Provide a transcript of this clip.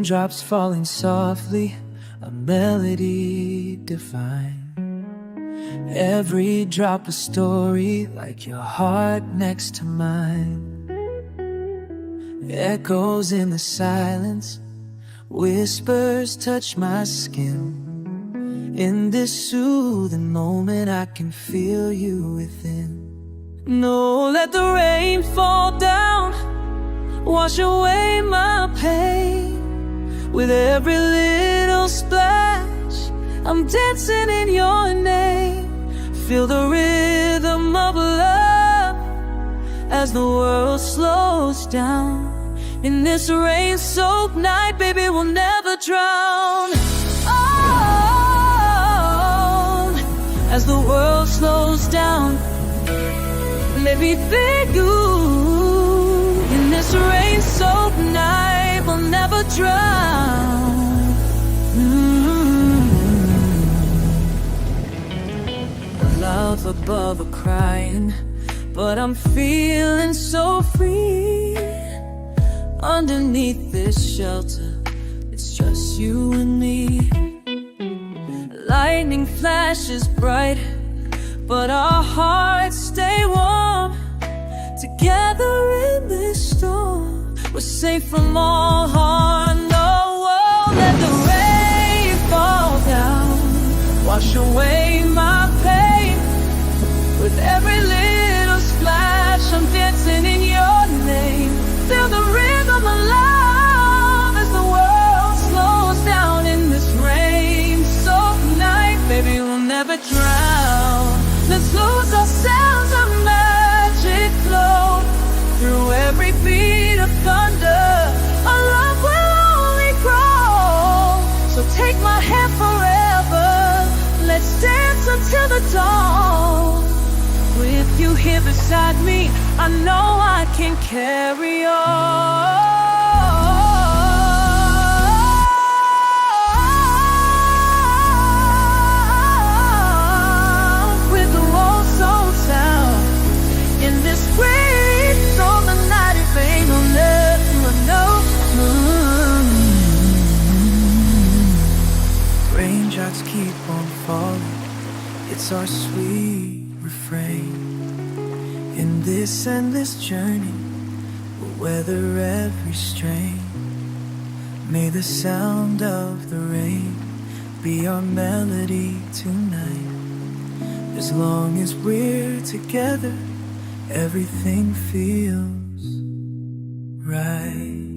Raindrops falling softly, a melody divine. Every drop a story, like your heart next to mine. Echoes in the silence, whispers touch my skin. In this soothing moment I can feel you within. No, let the rain fall down, wash away my pain. With every little splash, I'm dancing in your name. Feel the rhythm of love as the world slows down. In this rain-soaked night, baby, we'll never drown. Oh, as the world slows down, let me thank you. In this rain-soaked night, we'll never drown. Love above are crying, but I'm feeling so free. Underneath this shelter, it's just you and me. Lightning flashes bright, but our hearts stay warm. Together in this storm, we're safe from all harm. No, oh, let the rain fall down, wash away my pain. With every little splash, I'm dancing in your name. Feel the rhythm of love as the world slows down. In this rain-soaked night, baby, we'll never drown. Let's lose ourselves, a magic flow through every beat of thunder. Our love will only grow. So take my hand forever, let's dance until the dawn. With you here beside me, I know I can carry on. With the walls on sound, in this great storm, the night is ain't gonna never know. Raindrops keep on falling, it's our sweet refrain. In this endless journey, we'll weather every strain. May the sound of the rain be our melody tonight. As long as we're together, everything feels right.